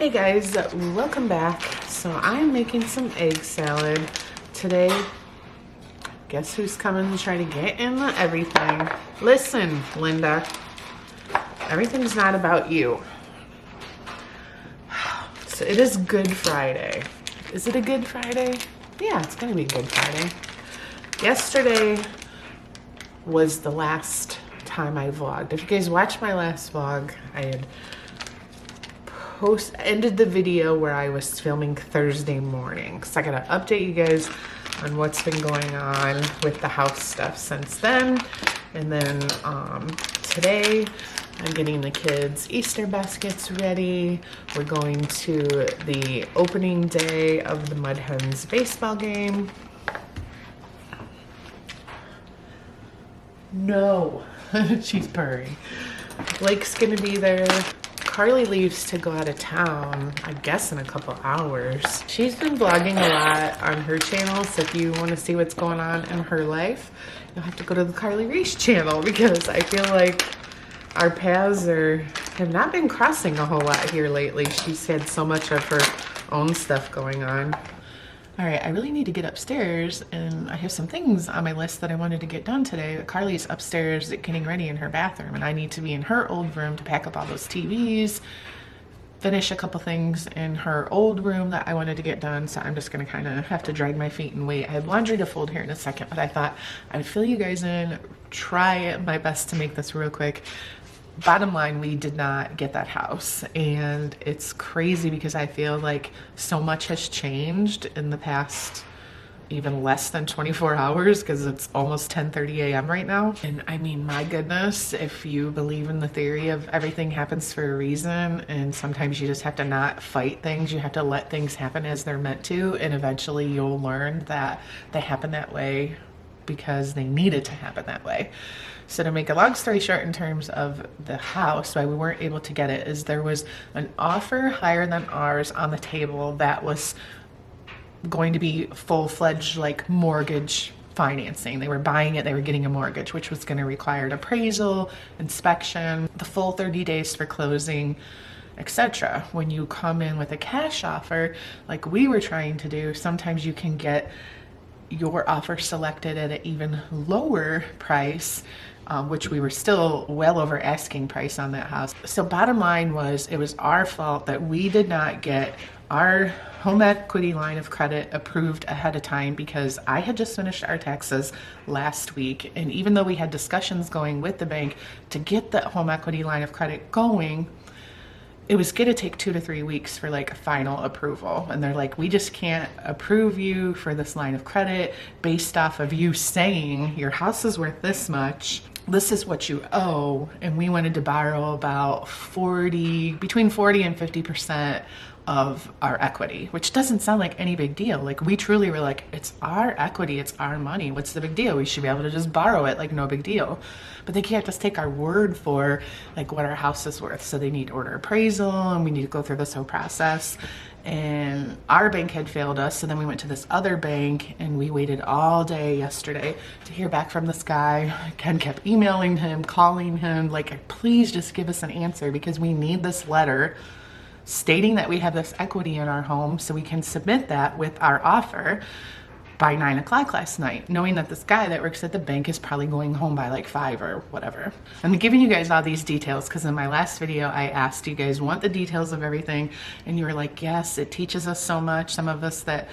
Hey guys, welcome back. So I'm making some egg salad today. Guess who's coming to try to get in everything? Listen, Linda, everything's not about you. So it is Good Friday. Is it a Good Friday? Yeah, it's gonna be Good Friday. Yesterday was the last time I vlogged. If you guys watched my last vlog, I had ended the video where I was filming Thursday morning. So I gotta update you guys on what's been going on with the house stuff since then. And then today I'm getting the kids' Easter baskets ready. We're going to the opening day of the Mud Hens baseball game. No, she's purring. Blake's gonna be there. Carly leaves to go out of town, I guess in a couple hours. She's been vlogging a lot on her channel, so if you want to see what's going on in her life, you'll have to go to the Carly Reese channel, because I feel like our paths have not been crossing a whole lot here lately. She's had so much of her own stuff going on. All right, I really need to get upstairs, and I have some things on my list that I wanted to get done today. Carly's upstairs getting ready in her bathroom, and I need to be in her old room to pack up all those TVs, finish a couple things in her old room that I wanted to get done, so I'm just gonna kind of have to drag my feet and wait. I have laundry to fold here in a second, but I thought I'd fill you guys in, try my best to make this real quick. Bottom line, we did not get that house, and it's crazy because I feel like so much has changed in the past even less than 24 hours, because it's almost 10:30 a.m. right now. And I mean, my goodness, if you believe in the theory of everything happens for a reason, and sometimes you just have to not fight things, you have to let things happen as they're meant to, and eventually you'll learn that they happen that way because they needed to happen that way. So to make a long story short, in terms of the house, why we weren't able to get it is there was an offer higher than ours on the table that was going to be full-fledged like mortgage financing. They were buying it, they were getting a mortgage, which was going to require an appraisal, inspection, the full 30 days for closing, etc. When you come in with a cash offer, like we were trying to do, sometimes you can get your offer selected at an even lower price, which we were still well over asking price on that house. So bottom line was, it was our fault that we did not get our home equity line of credit approved ahead of time, because I had just finished our taxes last week, and even though we had discussions going with the bank to get the home equity line of credit going, it was gonna take 2 to 3 weeks for like a final approval. And they're like, we just can't approve you for this line of credit based off of you saying your house is worth this much, this is what you owe. And we wanted to borrow about between 40 and 50% of our equity, which doesn't sound like any big deal. Like, we truly were like, it's our equity, it's our money, what's the big deal? We should be able to just borrow it, like no big deal. But they can't just take our word for like what our house is worth. So they need to order appraisal, and we need to go through this whole process. And our bank had failed us, so then we went to this other bank, and we waited all day yesterday to hear back from this guy. Ken kept emailing him, calling him, like, please just give us an answer, because we need this letter stating that we have this equity in our home so we can submit that with our offer by 9 o'clock last night, knowing that this guy that works at the bank is probably going home by like 5 or whatever. I'm giving you guys all these details because in my last video I asked you guys want the details of everything, and you were like, yes, it teaches us so much. Some of us that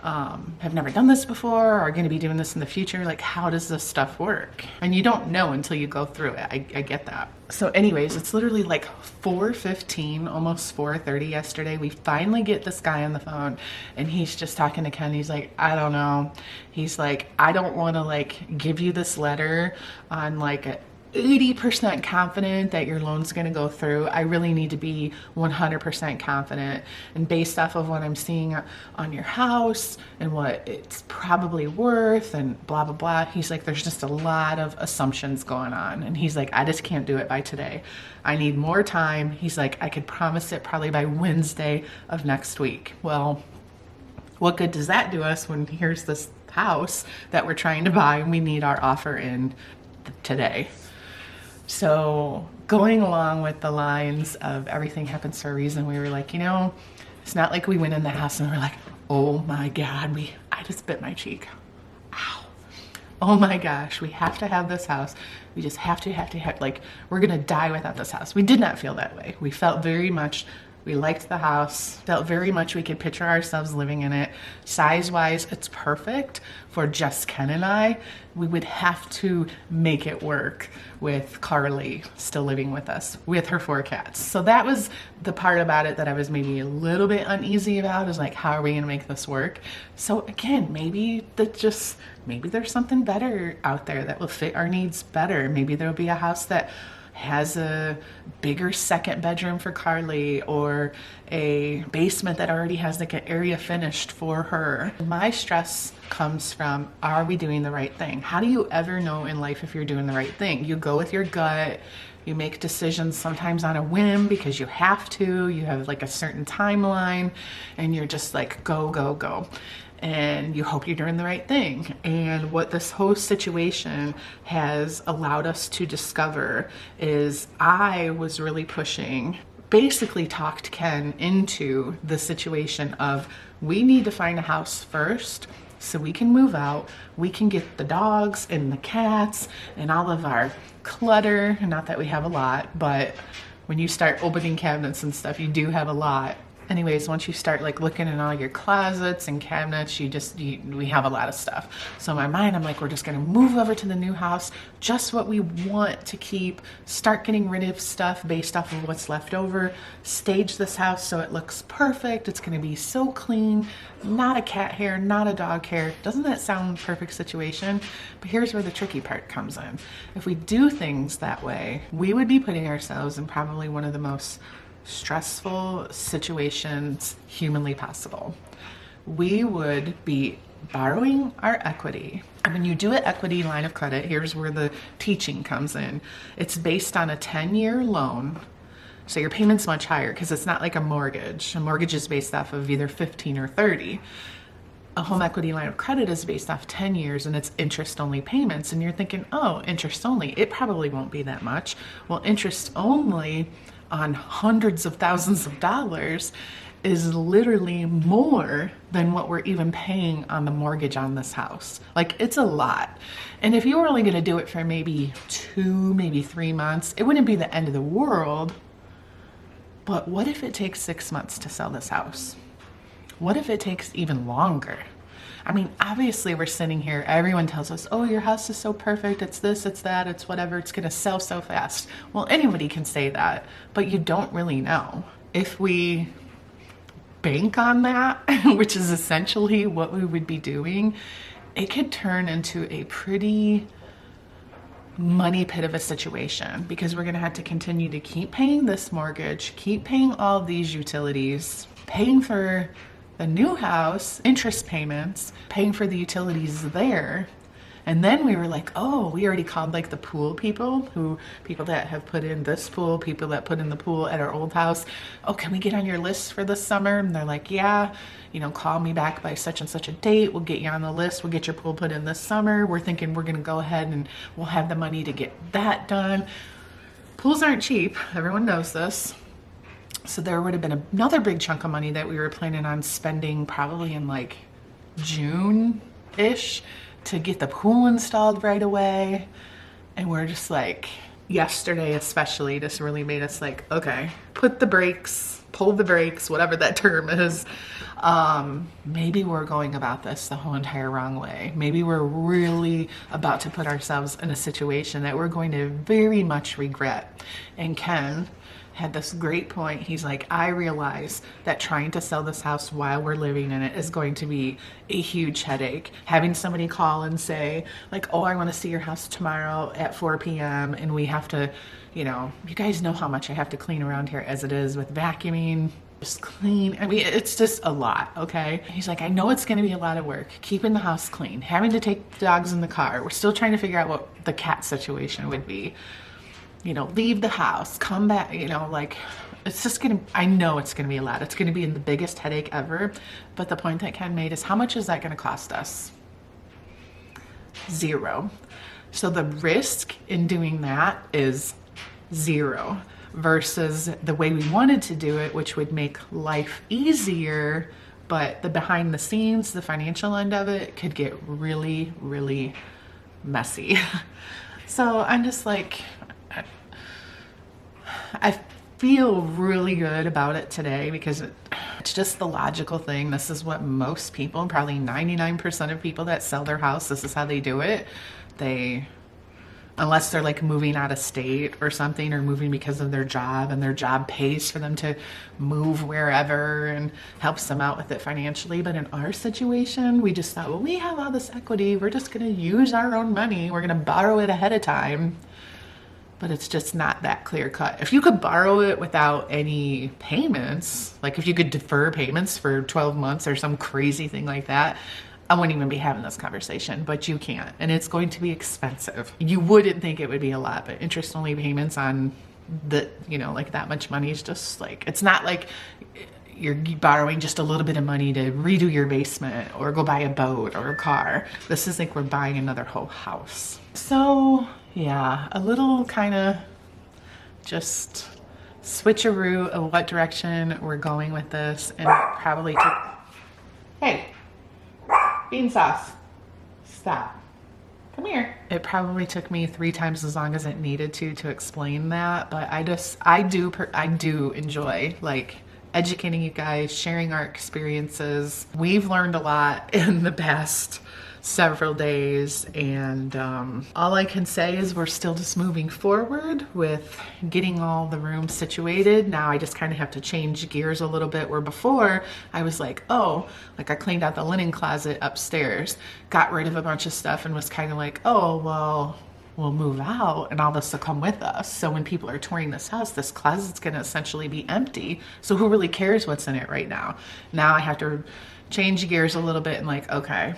have never done this before are going to be doing this in the future. Like, how does this stuff work? And you don't know until you go through it. I get that. So anyways, it's literally like 4:15, almost 4:30 yesterday. We finally get this guy on the phone, and he's just talking to Ken. He's like, I don't know. He's like, I don't want to like give you this letter on like a 80% confident that your loan's going to go through. I really need to be 100% confident, and based off of what I'm seeing on your house and what it's probably worth and blah blah blah. He's like, there's just a lot of assumptions going on, and he's like, I just can't do it by today. I need more time. He's like, I could promise it probably by Wednesday of next week. Well, what good does that do us when here's this house that we're trying to buy and we need our offer in today? So going along with the lines of everything happens for a reason, we were like, you know, it's not like we went in the house and we're like, oh my God, I just bit my cheek. Ow. Oh my gosh, we have to have this house. We just have to, like, we're gonna die without this house. We did not feel that way. We felt very much, we liked the house, felt very much we could picture ourselves living in it. Size-wise, it's perfect for just Ken and I. We would have to make it work with Carly still living with us, with her 4 cats. So that was the part about it that I was maybe a little bit uneasy about, is like, how are we gonna make this work? So again, maybe there's something better out there that will fit our needs better. Maybe there'll be a house that has a bigger second bedroom for Carly, or a basement that already has like an area finished for her. My stress comes from, are we doing the right thing? How do you ever know in life if you're doing the right thing? You go with your gut, you make decisions sometimes on a whim because you have to, you have like a certain timeline, and you're just like, go, go, go. And you hope you're doing the right thing. And what this whole situation has allowed us to discover is, I was really pushing, basically talked Ken into the situation of, we need to find a house first so we can move out, we can get the dogs and the cats and all of our clutter. Not that we have a lot, but when you start opening cabinets and stuff, you do have a lot. Anyways, once you start like looking in all your closets and cabinets, we have a lot of stuff. So in my mind, I'm like, we're just gonna move over to the new house, just what we want to keep, start getting rid of stuff based off of what's left over, stage this house so it looks perfect. It's gonna be so clean, not a cat hair, not a dog hair. Doesn't that sound perfect situation? But here's where the tricky part comes in. If we do things that way, we would be putting ourselves in probably one of the most stressful situations humanly possible. We would be borrowing our equity. And when you do an equity line of credit, here's where the teaching comes in. It's based on a 10-year loan. So your payment's much higher because it's not like a mortgage. A mortgage is based off of either 15 or 30. A home equity line of credit is based off 10 years and it's interest only payments. And you're thinking, oh, interest only, it probably won't be that much. Well, interest only on hundreds of thousands of dollars is literally more than what we're even paying on the mortgage on this house. Like, it's a lot. And if you were only gonna do it for maybe 2, maybe 3 months, it wouldn't be the end of the world. But what if it takes 6 months to sell this house? What if it takes even longer? I mean, obviously we're sitting here, everyone tells us, oh, your house is so perfect, it's this, it's that, it's whatever, it's gonna sell so fast. Well, anybody can say that, but you don't really know. If we bank on that, which is essentially what we would be doing, it could turn into a pretty money pit of a situation, because we're gonna have to continue to keep paying this mortgage, keep paying all of these utilities, paying for the new house, interest payments, paying for the utilities there. And then we were like, oh, we already called like the pool people that have put in this pool, people that put in the pool at our old house. Oh, can we get on your list for this summer? And they're like, yeah, you know, call me back by such and such a date. We'll get you on the list. We'll get your pool put in this summer. We're thinking we're gonna go ahead and we'll have the money to get that done. Pools aren't cheap. Everyone knows this. So there would have been another big chunk of money that we were planning on spending probably in like June-ish to get the pool installed right away. And we're just like, yesterday especially, just really made us like, okay, put the brakes, pull the brakes, whatever that term is. Maybe we're going about this the whole entire wrong way. Maybe we're really about to put ourselves in a situation that we're going to very much regret. And Ken had this great point. He's like, I realize that trying to sell this house while we're living in it is going to be a huge headache. Having somebody call and say like, oh, I want to see your house tomorrow at 4 p.m. and we have to, you know, you guys know how much I have to clean around here as it is with vacuuming, just clean. I mean, it's just a lot, okay? He's like, I know it's gonna be a lot of work, keeping the house clean, having to take the dogs in the car. We're still trying to figure out what the cat situation would be. You know, leave the house, come back, you know, like, it's just gonna, I know it's gonna be a lot. It's gonna be the biggest headache ever. But the point that Ken made is, how much is that gonna cost us? 0. So the risk in doing that is zero, versus the way we wanted to do it, which would make life easier, but the behind the scenes, the financial end of it could get really, really messy. So I'm just like, I feel really good about it today because it's just the logical thing. This is what most people, probably 99% of people that sell their house, this is how they do it. Unless they're like moving out of state or something, or moving because of their job, and their job pays for them to move wherever and helps them out with it financially. But in our situation, we just thought, well, we have all this equity, we're just going to use our own money, we're going to borrow it ahead of time. But it's just not that clear cut. If you could borrow it without any payments, like if you could defer payments for 12 months or some crazy thing like that, I wouldn't even be having this conversation, but you can't. And it's going to be expensive. You wouldn't think it would be a lot, but interest only payments on the, like that much money is just like, it's not like you're borrowing just a little bit of money to redo your basement or go buy a boat or a car. This is like we're buying another whole house. So yeah, a little kind of just switcheroo of what direction we're going with this, and probably hey, bean sauce, stop, come here. It probably took me 3 times as long as it needed to explain that, but I do enjoy like educating you guys, sharing our experiences. We've learned a lot in the past several days, and all I can say is we're still just moving forward with getting all the rooms situated. Now I just kind of have to change gears a little bit, where before I was like, oh, like I cleaned out the linen closet upstairs, got rid of a bunch of stuff, and was kind of like, oh, well, we'll move out and all this will come with us. So when people are touring this house, this closet's going to essentially be empty. So who really cares what's in it right now? Now I have to change gears a little bit and like, okay,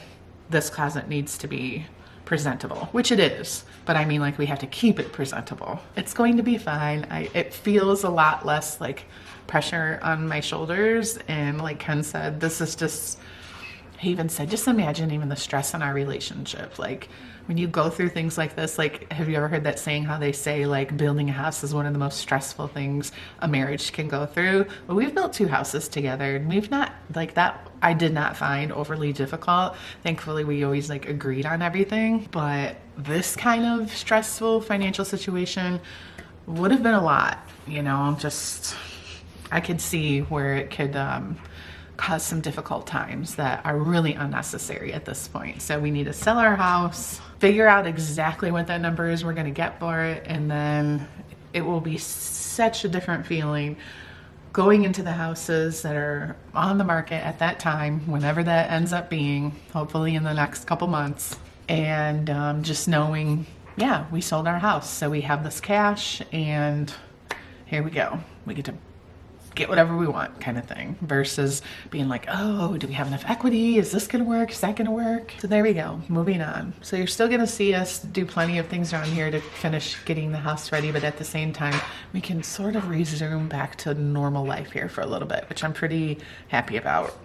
this closet needs to be presentable, which it is, but I mean, like, we have to keep it presentable. It's going to be fine. It feels a lot less like pressure on my shoulders, and like Ken said, this is just, he even said, just imagine even the stress in our relationship. Like when you go through things like this, like, have you ever heard that saying, how they say like building a house is one of the most stressful things a marriage can go through? Well, we've built 2 houses together, and we've not, like, that I did not find overly difficult. Thankfully, we always like agreed on everything, but this kind of stressful financial situation would have been a lot, just, I could see where it could cause some difficult times that are really unnecessary at this point. So we need to sell our house, figure out exactly what that number is we're going to get for it, and then it will be such a different feeling going into the houses that are on the market at that time, whenever that ends up being, hopefully in the next couple months, and just knowing, yeah, we sold our house, so we have this cash, and here we go. We get to get whatever we want, kind of thing, versus being like, oh, do we have enough equity? Is this gonna work? Is that gonna work? So there we go, moving on. So you're still gonna see us do plenty of things around here to finish getting the house ready, but at the same time, we can sort of resume back to normal life here for a little bit, which I'm pretty happy about.